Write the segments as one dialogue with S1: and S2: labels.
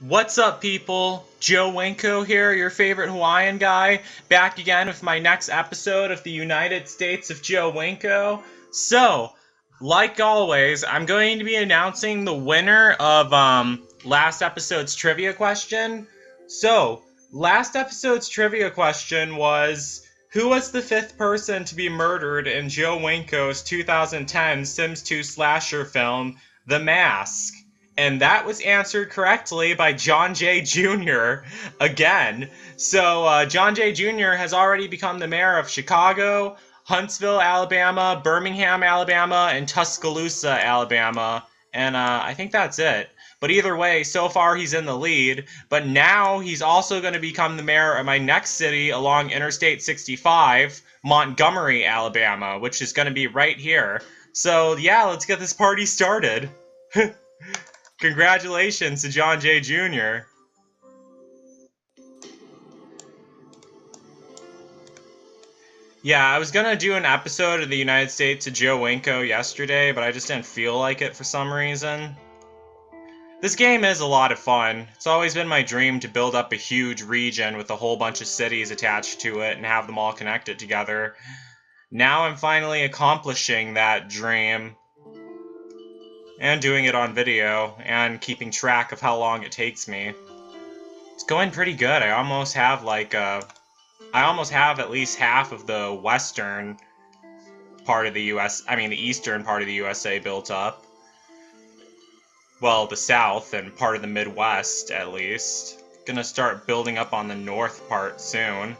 S1: What's up, people? Joe Winko here, your favorite Hawaiian guy, back again with my next episode of the United States of Joe Winko. So, like always, I'm going to be announcing the winner of last episode's trivia question. So, last episode's trivia question was, who was the fifth person to be murdered in Joe Winko's 2010 Sims 2 slasher film, The Mask? And that was answered correctly by John J. Jr. again. So John J. Jr. has already become the mayor of Chicago, Huntsville, Alabama, Birmingham, Alabama, and Tuscaloosa, Alabama. And I think that's it. But either way, so far he's in the lead. But now he's also going to become the mayor of my next city along Interstate 65, Montgomery, Alabama, which is going to be right here. So yeah, let's get this party started. Congratulations to John J. Jr. Yeah, I was gonna do an episode of the United States of Joe Winko yesterday, but I just didn't feel like it for some reason. This game is a lot of fun. It's always been my dream to build up a huge region with a whole bunch of cities attached to it and have them all connected together. Now I'm finally accomplishing that dream. And doing it on video, and keeping track of how long it takes me. It's going pretty good. I almost have at least half of the western part of the the eastern part of the USA built up. Well, the south and part of the Midwest, at least. Gonna start building up on the north part soon.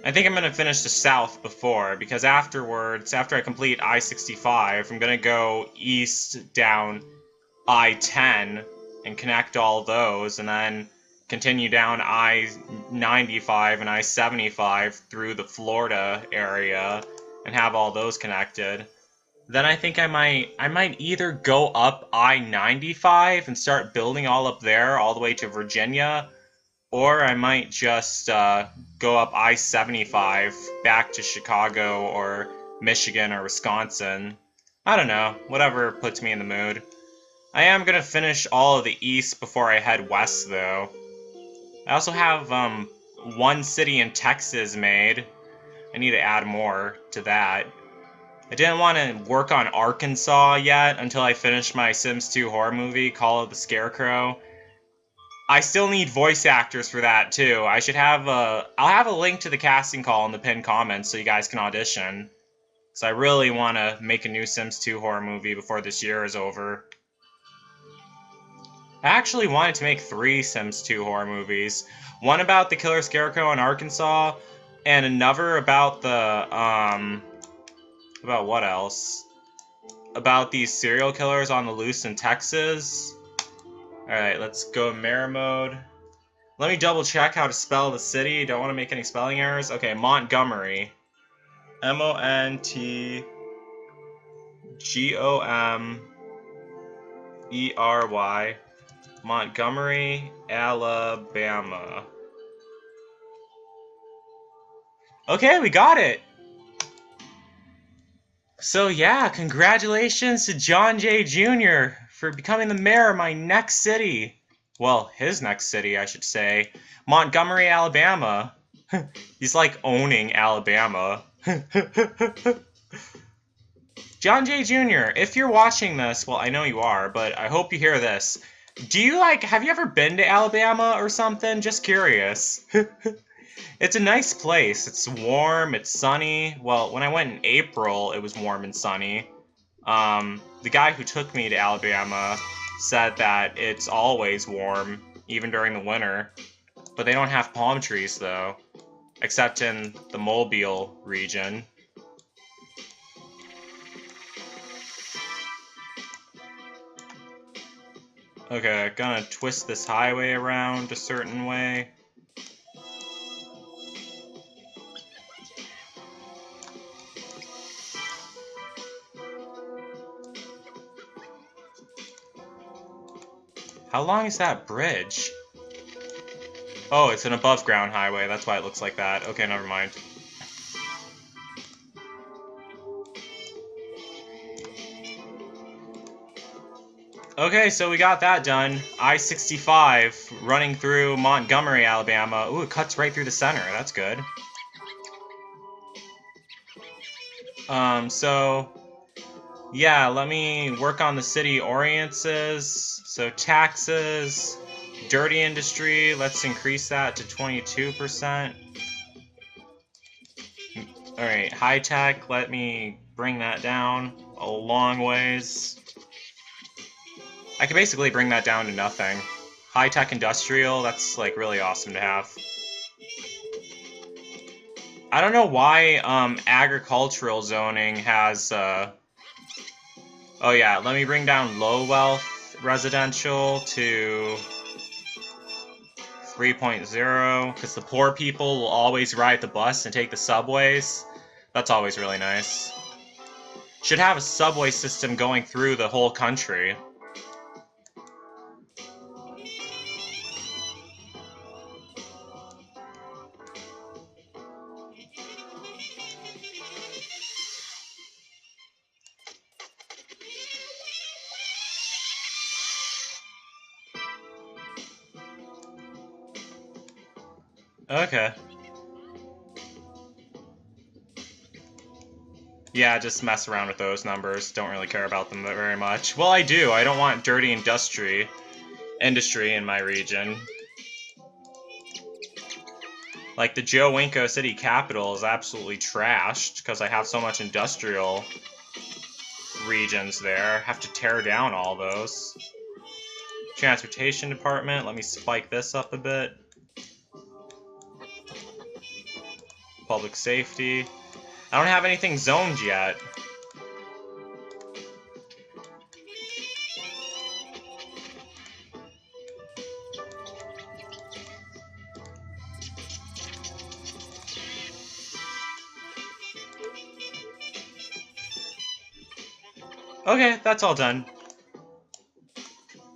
S1: I think I'm gonna finish the south before, because afterwards, after I complete I-65, I'm gonna go east down I-10 and connect all those, and then continue down I-95 and I-75 through the Florida area and have all those connected. Then I think I might either go up I-95 and start building all up there all the way to Virginia, or I might just go up I-75 back to Chicago or Michigan or Wisconsin. I don't know, whatever puts me in the mood. I am gonna finish all of the east before I head west, though. I also have one city in Texas made. I need to add more to that. I didn't want to work on Arkansas yet until I finished my Sims 2 horror movie, Call of the Scarecrow. I still need voice actors for that too. I'll have a link to the casting call in the pinned comments so you guys can audition. So I really want to make a new Sims 2 horror movie before this year is over. I actually wanted to make 3 Sims 2 horror movies. One about the killer scarecrow in Arkansas, and another about about what else? About these serial killers on the loose in Texas. Alright, let's go mayor mode. Let me double check how to spell the city. Don't want to make any spelling errors. Okay, Montgomery. Montgomery. Montgomery, Alabama. Okay, we got it! So yeah, congratulations to John J. Jr. for becoming the mayor of my next city. Well, his next city, I should say. Montgomery, Alabama. He's like owning Alabama. John J. Jr., if you're watching this, well, I know you are, but I hope you hear this. Have you ever been to Alabama or something? Just curious. It's a nice place. It's warm, it's sunny. Well, when I went in April, it was warm and sunny. The guy who took me to Alabama said that it's always warm, even during the winter. But they don't have palm trees, though. Except in the Mobile region. Okay, gonna twist this highway around a certain way. How long is that bridge? Oh, it's an above-ground highway. That's why it looks like that. Okay, never mind. Okay, so we got that done. I-65 running through Montgomery, Alabama. Ooh, it cuts right through the center. That's good. So yeah, let me work on the city ordinances. So taxes, dirty industry, let's increase that to 22%. Alright, high tech, let me bring that down a long ways. I can basically bring that down to nothing. High tech industrial, that's like really awesome to have. I don't know why agricultural zoning has oh yeah, let me bring down low wealth residential to 3.0, because the poor people will always ride the bus and take the subways. That's always really nice. Should have a subway system going through the whole country. Okay. Yeah, just mess around with those numbers. Don't really care about them very much. Well, I do. I don't want dirty industry in my region. Like, the Winko city capital is absolutely trashed because I have so much industrial regions there. Have to tear down all those. Transportation department, let me spike this up a bit. Public safety. I don't have anything zoned yet. Okay, that's all done.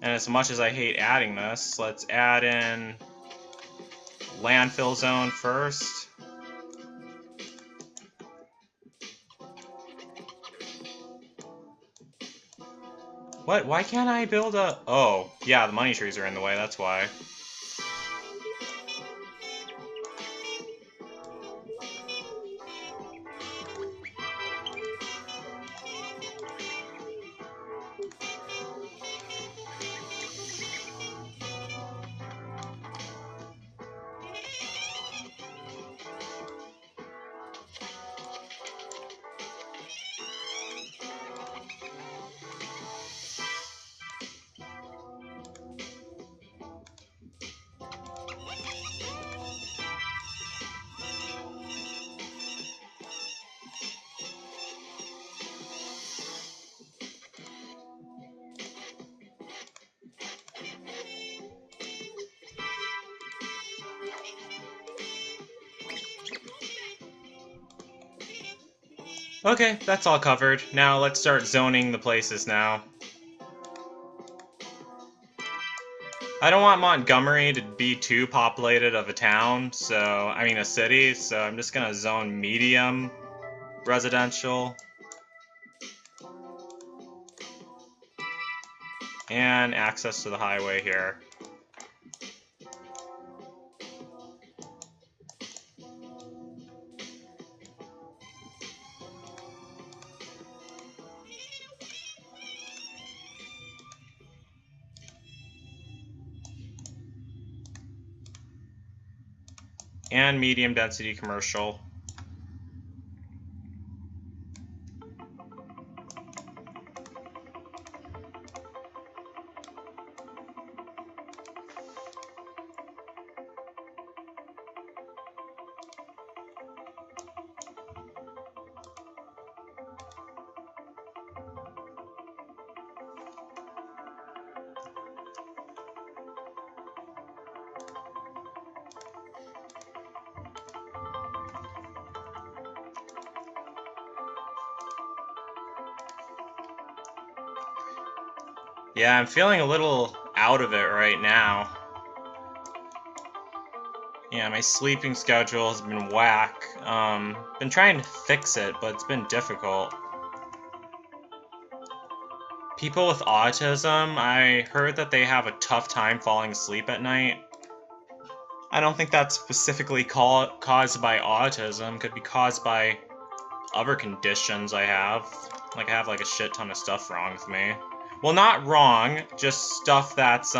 S1: And as much as I hate adding this, let's add in landfill zone first. What? Why can't I build a... Oh, yeah, the money trees are in the way, that's why. Okay, that's all covered. Now let's start zoning the places now. I don't want Montgomery to be too populated of a town, a city, so I'm just gonna zone medium residential. And access to the highway here. And medium density commercial. Yeah, I'm feeling a little out of it right now. Yeah, my sleeping schedule has been whack. Been trying to fix it, but it's been difficult. People with autism, I heard that they have a tough time falling asleep at night. I don't think that's specifically caused by autism. Could be caused by other conditions I have. Like, I have, like, a shit ton of stuff wrong with me. Well, not wrong, just stuff that's,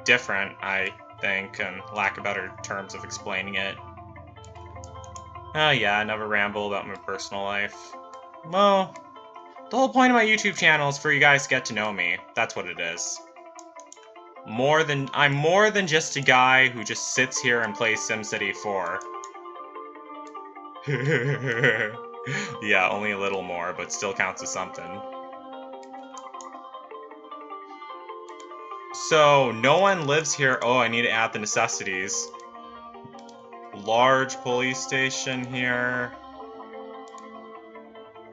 S1: different, I think, and lack of better terms of explaining it. Oh yeah, I never ramble about my personal life. Well, the whole point of my YouTube channel is for you guys to get to know me. That's what it is. I'm more than just a guy who just sits here and plays SimCity 4. Yeah, only a little more, but still counts as something. So, no one lives here. Oh, I need to add the necessities. Large police station here.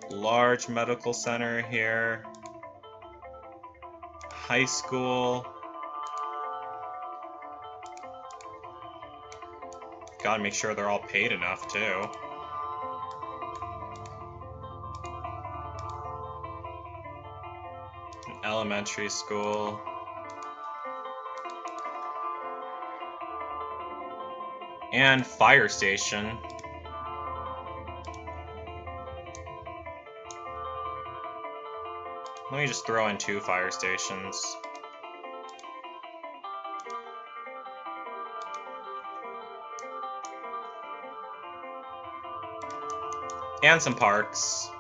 S1: Large medical center here. High school. Gotta make sure they're all paid enough, too. An elementary school. And fire station. Let me just throw in 2 fire stations. And some parks.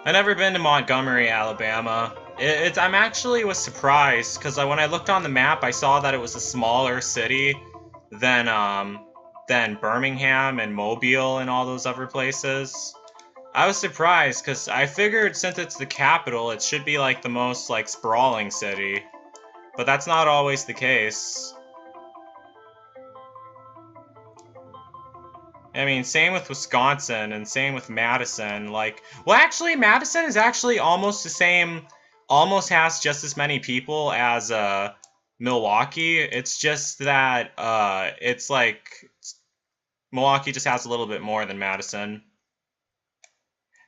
S1: I've never been to Montgomery, Alabama. I'm actually was surprised, because when I looked on the map, I saw that it was a smaller city than Birmingham and Mobile and all those other places. I was surprised, because I figured since it's the capital, it should be like the most like sprawling city. But that's not always the case. I mean, same with Wisconsin, and same with Madison, like... Well, actually, Madison is actually almost the same... Almost has just as many people as, Milwaukee. It's just that, it's like... Milwaukee just has a little bit more than Madison.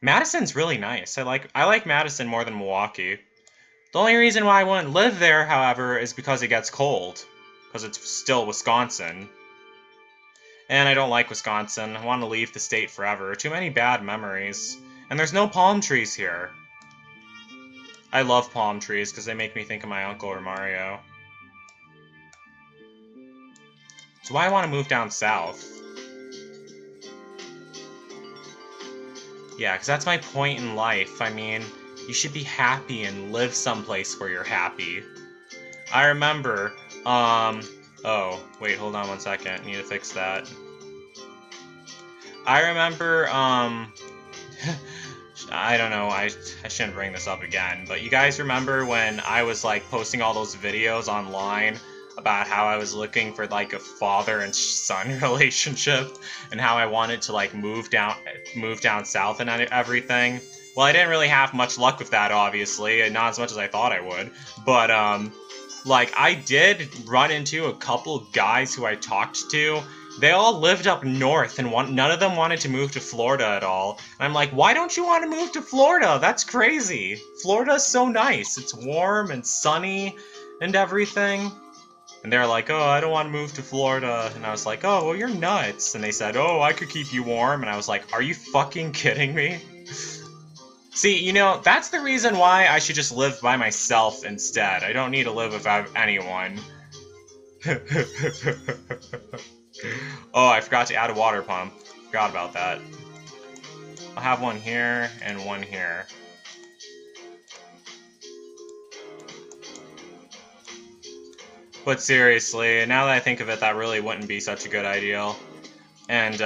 S1: Madison's really nice. I like Madison more than Milwaukee. The only reason why I wouldn't live there, however, is because it gets cold. Because it's still Wisconsin. And I don't like Wisconsin. I want to leave the state forever. Too many bad memories. And there's no palm trees here. I love palm trees because they make me think of my uncle or Mario. So why I want to move down south? Yeah, because that's my point in life. I mean, you should be happy and live someplace where you're happy. I remember, oh, wait, hold on one second. Need to fix that. I remember, I don't know, I shouldn't bring this up again, but you guys remember when I was, like, posting all those videos online about how I was looking for, like, a father and son relationship, and how I wanted to, like, move down south and everything? Well, I didn't really have much luck with that, obviously, and not as much as I thought I would, but, like, I did run into a couple guys who I talked to. They all lived up north, and none of them wanted to move to Florida at all. And I'm like, why don't you want to move to Florida? That's crazy. Florida's so nice. It's warm and sunny and everything. And they're like, oh, I don't want to move to Florida. And I was like, oh, well, you're nuts. And they said, oh, I could keep you warm. And I was like, are you fucking kidding me? See, you know, that's the reason why I should just live by myself instead. I don't need to live without anyone. Oh, I forgot to add a water pump. Forgot about that. I'll have one here and one here. But seriously, now that I think of it, that really wouldn't be such a good idea. And,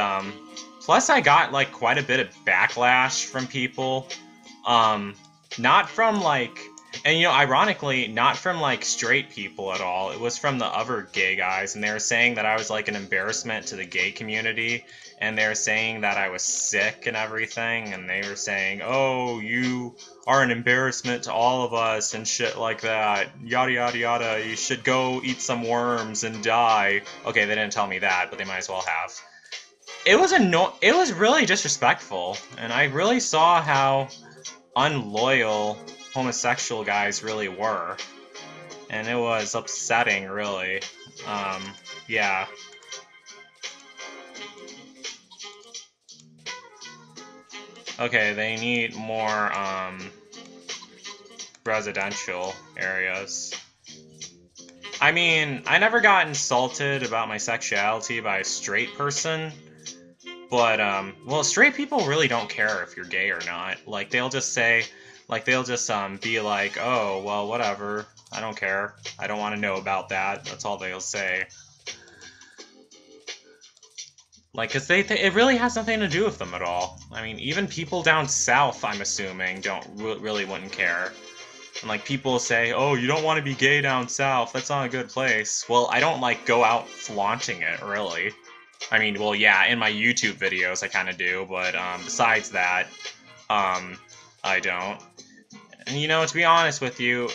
S1: plus I got, like, quite a bit of backlash from people. Not from, like, And, you know, ironically, not from, like, straight people at all. It was from the other gay guys, and they were saying that I was, like, an embarrassment to the gay community, and they were saying that I was sick and everything, and they were saying, oh, you are an embarrassment to all of us, and shit like that, yada yada yada, you should go eat some worms and die. Okay, they didn't tell me that, but they might as well have. It was really disrespectful, and I really saw how unloyal homosexual guys really were, and it was upsetting, really. Yeah. Okay, they need more, residential areas. I mean, I never got insulted about my sexuality by a straight person, but, well, straight people really don't care if you're gay or not. Like, they'll just say, like, they'll just, be like, oh, well, whatever, I don't care, I don't want to know about that, that's all they'll say. Like, cause it really has nothing to do with them at all. I mean, even people down south, I'm assuming, really wouldn't care. And, like, people say, oh, you don't want to be gay down south, that's not a good place. Well, I don't, like, go out flaunting it, really. I mean, well, yeah, in my YouTube videos I kind of do, but, besides that, I don't. And, you know, to be honest with you,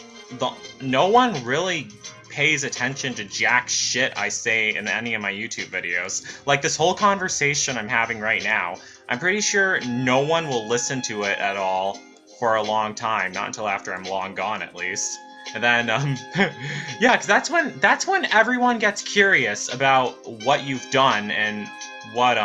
S1: no one really pays attention to jack shit I say in any of my YouTube videos. Like, this whole conversation I'm having right now, I'm pretty sure no one will listen to it at all for a long time, not until after I'm long gone, at least. And then, yeah, because that's when everyone gets curious about what you've done and what,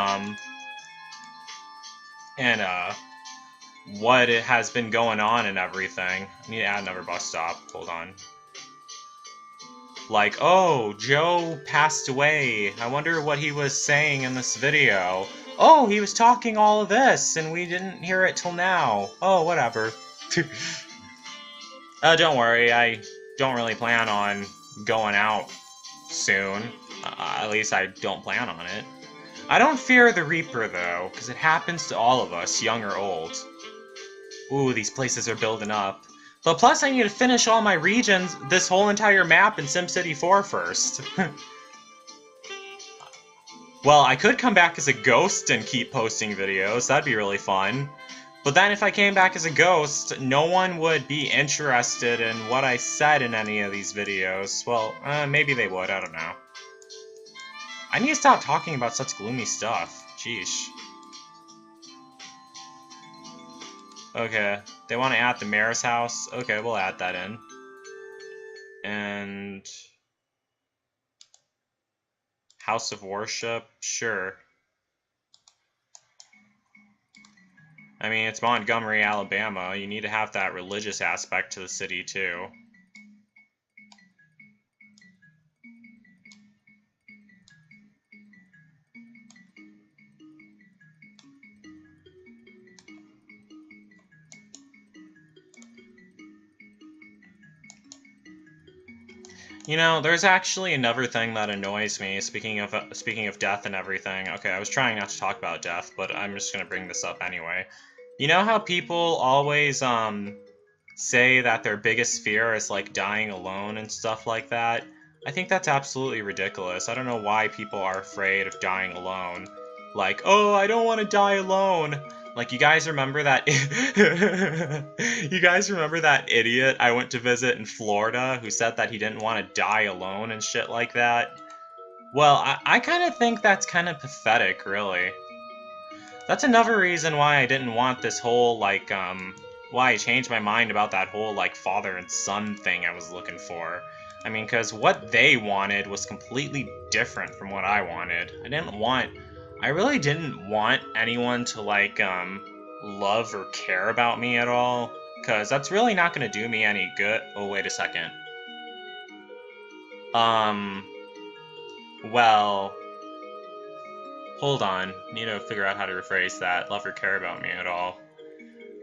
S1: what it has been going on and everything. I need to add another bus stop. Hold on. Like, oh, Joe passed away. I wonder what he was saying in this video. Oh, he was talking all of this, and we didn't hear it till now. Oh, whatever. Don't worry, I don't really plan on going out soon. At least I don't plan on it. I don't fear the Reaper, though, because it happens to all of us, young or old. Ooh, these places are building up. But plus, I need to finish all my regions, this whole entire map in SimCity 4 first. Well, I could come back as a ghost and keep posting videos, that'd be really fun. But then if I came back as a ghost, no one would be interested in what I said in any of these videos. Well, maybe they would, I don't know. I need to stop talking about such gloomy stuff. Sheesh. Okay, they want to add the mayor's house. Okay, we'll add that in. And... House of Worship? Sure. I mean, it's Montgomery, Alabama. You need to have that religious aspect to the city, too. You know, there's actually another thing that annoys me, speaking of death and everything. Okay, I was trying not to talk about death, but I'm just gonna bring this up anyway. You know how people always, say that their biggest fear is, like, dying alone and stuff like that? I think that's absolutely ridiculous. I don't know why people are afraid of dying alone. Like, oh, I don't want to die alone! Like, you guys remember that... You guys remember that idiot I went to visit in Florida who said that he didn't want to die alone and shit like that? Well, I kind of think that's kind of pathetic, really. That's another reason why I didn't want this whole, like, why I changed my mind about that whole, like, father and son thing I was looking for. I mean, because what they wanted was completely different from what I wanted. I really didn't want anyone to, like, love or care about me at all, because that's really not going to do me any good. Oh, wait a second. Well, hold on. Need to figure out how to rephrase that. Love or care about me at all.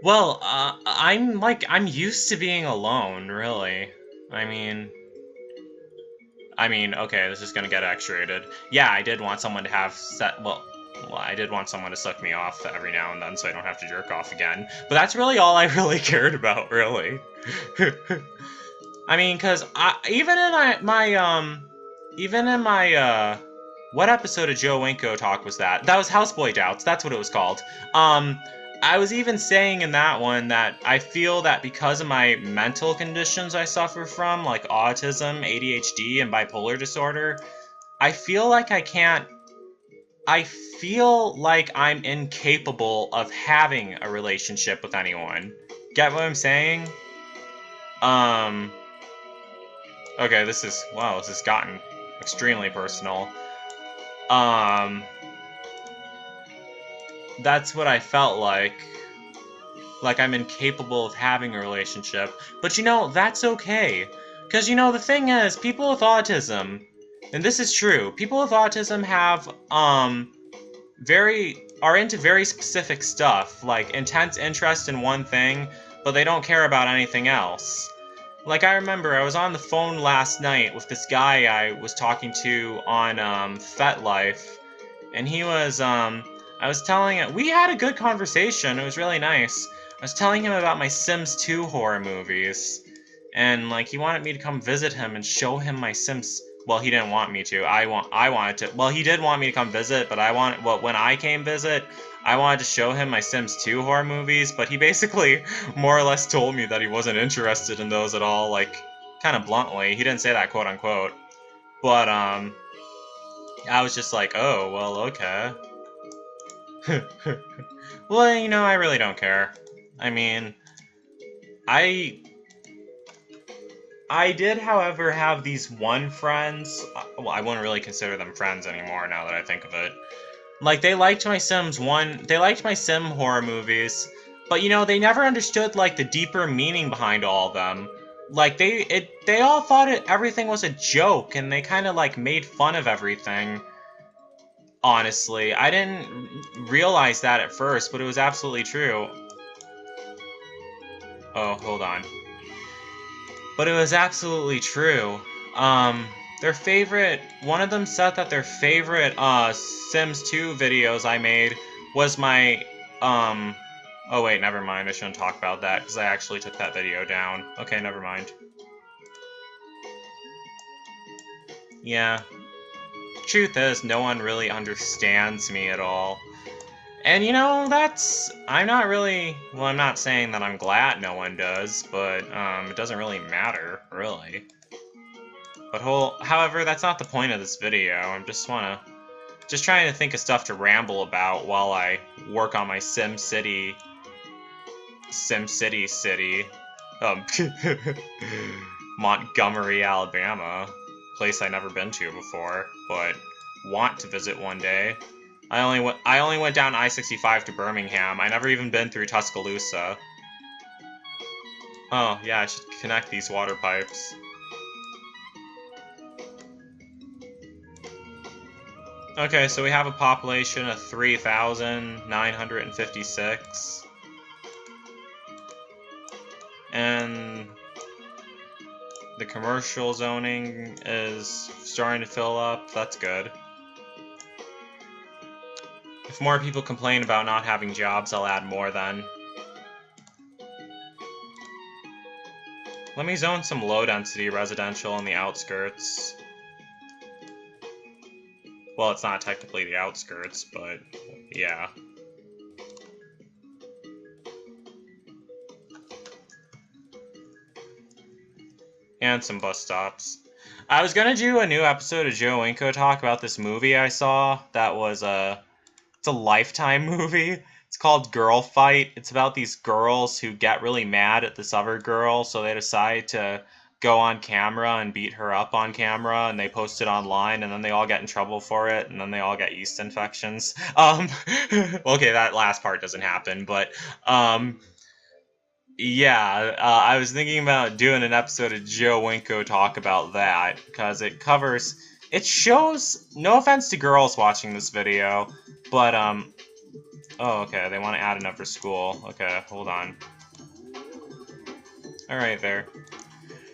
S1: Well, I'm used to being alone, really. I mean, okay, this is gonna get X-rated. Yeah, I did want someone to have well, Well, I did want someone to suck me off every now and then so I don't have to jerk off again. But that's really all I really cared about, really. I mean, because even in my, what episode of Joe Winko Talk was that? That was Houseboy Doubts, that's what it was called. I was even saying in that one that I feel that because of my mental conditions I suffer from, like autism, ADHD, and bipolar disorder, I feel like I'm incapable of having a relationship with anyone. Get what I'm saying? Okay, this has gotten extremely personal. That's what I felt like. Like I'm incapable of having a relationship. But you know, that's okay. Because you know, the thing is, people with autism, and this is true, people with autism have, are into very specific stuff, like intense interest in one thing, but they don't care about anything else. Like, I remember I was on the phone last night with this guy I was talking to on, FetLife, and he was, I was telling him, we had a good conversation, it was really nice. I was telling him about my Sims 2 horror movies, and, like, he wanted me to come visit him and show him my Sims. Well, he didn't want me to. I wanted to. Well, he did want me to come visit, but when I came visit, I wanted to show him my Sims 2 horror movies, but he basically more or less told me that he wasn't interested in those at all, like, kind of bluntly. He didn't say that, quote unquote. But, I was just like, oh, well, okay. Well, you know, I really don't care. I mean, I did, however, have these one friends. Well, I wouldn't really consider them friends anymore now that I think of it. Like, they liked my they liked my Sim horror movies, but, you know, they never understood, like, the deeper meaning behind all of them. Like, they all thought everything was a joke, and they kind of, like, made fun of everything. Honestly, I didn't realize that at first, but it was absolutely true. Oh, hold on. But it was absolutely true. One of them said that their favorite, Sims 2 videos I made was my, oh wait, never mind, I shouldn't talk about that, because I actually took that video down. Okay, never mind. Yeah. Truth is, no one really understands me at all. And you know, I'm not saying that I'm glad no one does, but, it doesn't really matter, really. But however, that's not the point of this video. I'm just trying to think of stuff to ramble about while I work on my SimCity city. Montgomery, Alabama. Place I never been to before, but want to visit one day. I only went down I-65 to Birmingham. I never even been through Tuscaloosa. Oh, yeah, I should connect these water pipes. Okay, so we have a population of 3,956. And the commercial zoning is starting to fill up. That's good. If more people complain about not having jobs, I'll add more then. Let me zone some low-density residential in the outskirts. Well, it's not technically the outskirts, but yeah. And some bus stops. I was gonna do a new episode of Joe Winko Talk about this movie I saw that was it's a Lifetime movie. It's called Girl Fight. It's about these girls who get really mad at this other girl, so they decide to go on camera and beat her up on camera, and they post it online, and then they all get in trouble for it, and then they all get yeast infections. Okay, that last part doesn't happen, but, yeah, I was thinking about doing an episode of Joe Winko Talk about that, because it shows, no offense to girls watching this video, but, oh, okay, they want to add enough for school. Okay, hold on. Alright, there.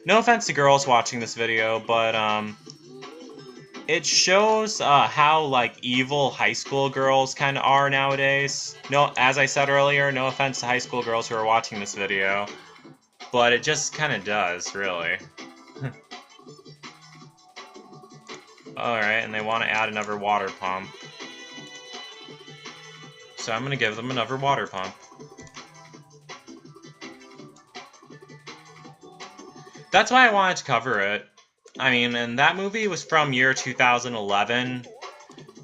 S1: No offense to girls watching this video, but, it shows how like evil high school girls kind of are nowadays. No, as I said earlier, no offense to high school girls who are watching this video, but it just kind of does, really. Alright, and they want to add another water pump. So I'm going to give them another water pump. That's why I wanted to cover it. I mean, and that movie was from year 2011.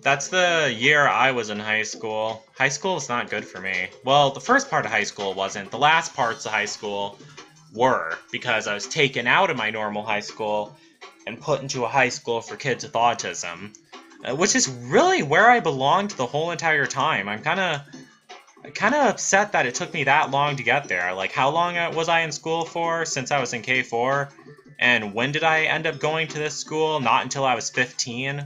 S1: That's the year I was in high school. High school was not good for me. Well, the first part of high school wasn't. The last parts of high school were, because I was taken out of my normal high school and put into a high school for kids with autism. Which is really where I belonged the whole entire time. I'm kind of upset that it took me that long to get there. Like, how long was I in school for since I was in K4? And when did I end up going to this school? Not until I was 15.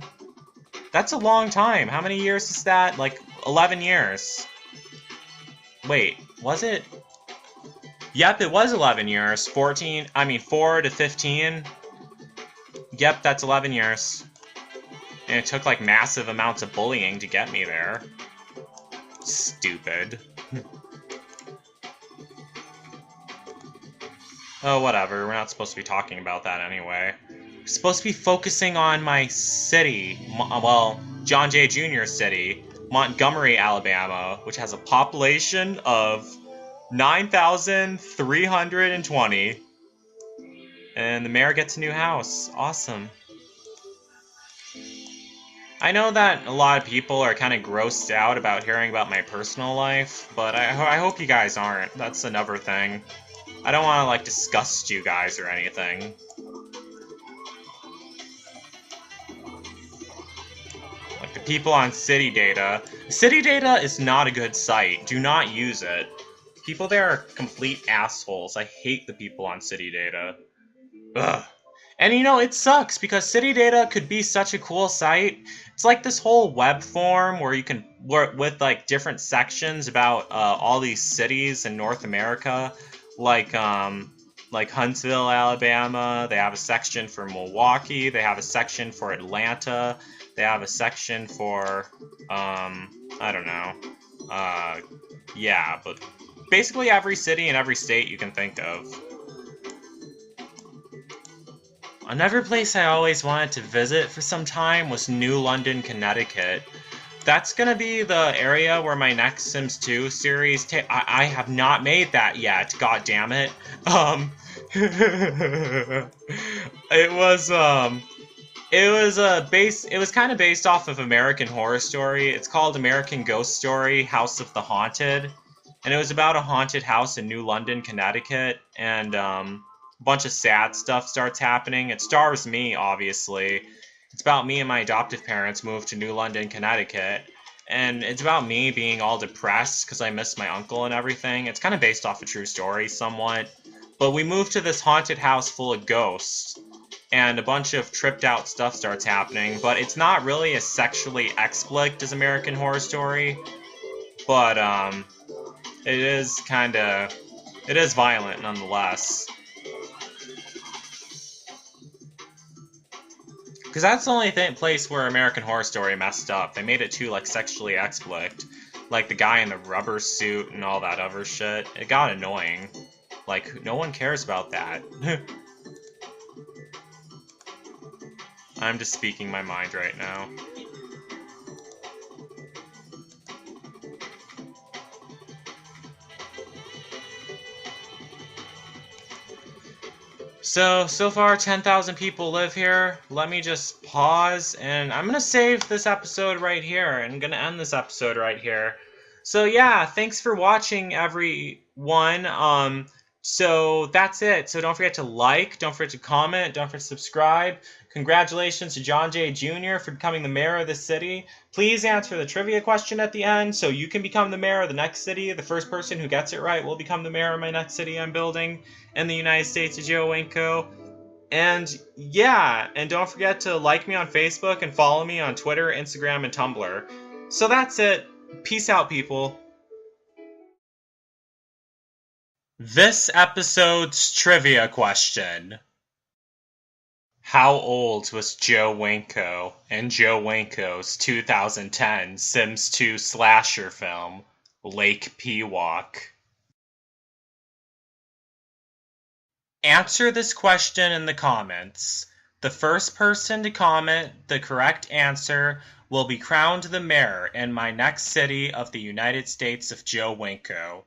S1: That's a long time. How many years is that? Like, 11 years. Wait, was it? Yep, it was 11 years. 4 to 15. Yep, that's 11 years. And it took, like, massive amounts of bullying to get me there. Stupid. Oh, whatever. We're not supposed to be talking about that anyway. We're supposed to be focusing on my city. Well, John Jay Jr.'s city. Montgomery, Alabama, which has a population of 9,320. And the mayor gets a new house. Awesome. I know that a lot of people are kind of grossed out about hearing about my personal life, but I hope you guys aren't. That's another thing. I don't want to, like, disgust you guys or anything. Like, the people on City Data. City Data is not a good site. Do not use it. People there are complete assholes. I hate the people on City Data. Ugh. And you know, it sucks because City Data could be such a cool site. It's like this whole web form where you can work with like different sections about all these cities in North America, like Huntsville, Alabama. They have a section for Milwaukee. They have a section for Atlanta. They have a section for I don't know. Yeah, but basically every city and every state you can think of. Another place I always wanted to visit for some time was New London, Connecticut. That's gonna be the area where my next Sims 2 series I have not made that yet, god damn it. It was kind of based off of American Horror Story. It's called American Ghost Story, House of the Haunted. And it was about a haunted house in New London, Connecticut, and a bunch of sad stuff starts happening. It stars me, obviously. It's about me and my adoptive parents moved to New London, Connecticut. And it's about me being all depressed because I miss my uncle and everything. It's kind of based off a true story, somewhat. But we moved to this haunted house full of ghosts. And a bunch of tripped out stuff starts happening. But it's not really as sexually explicit as American Horror Story. But, it is violent nonetheless. Because that's the only place where American Horror Story messed up. They made it too, like, sexually explicit. Like, the guy in the rubber suit and all that other shit. It got annoying. Like, no one cares about that. I'm just speaking my mind right now. So far 10,000 people live here. Let me just pause, and I'm gonna save this episode right here, and I'm gonna end this episode right here. So yeah, thanks for watching, everyone. So that's it. So don't forget to like, don't forget to comment, don't forget to subscribe. Congratulations to John Jay Jr. for becoming the mayor of this city. Please answer the trivia question at the end so you can become the mayor of the next city. The first person who gets it right will become the mayor of my next city I'm building in the United States of Winko. And yeah, and don't forget to like me on Facebook and follow me on Twitter, Instagram, and Tumblr. So that's it. Peace out, people. This episode's trivia question. How old was Joe Winko in Joe Winko's 2010 Sims 2 slasher film, Lake Pewauk? Answer this question in the comments. The first person to comment the correct answer will be crowned the mayor in my next city of the United States of Joe Winko.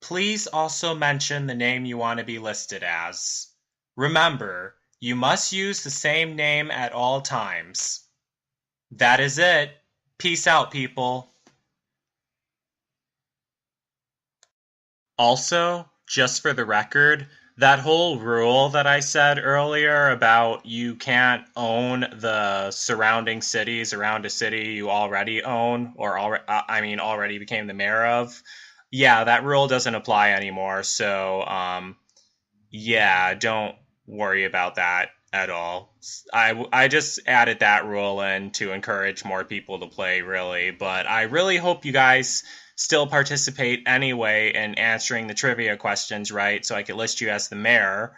S1: Please also mention the name you want to be listed as. Remember, you must use the same name at all times. That is it. Peace out, people. Also, just for the record, that whole rule that I said earlier about you can't own the surrounding cities around a city you already own, or already became the mayor of, yeah, that rule doesn't apply anymore. So, yeah, don't worry about that at all. I just added that rule in to encourage more people to play, really. But I really hope you guys still participate anyway in answering the trivia questions right, so I could list you as the mayor.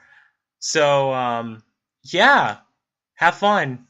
S1: So, yeah, have fun.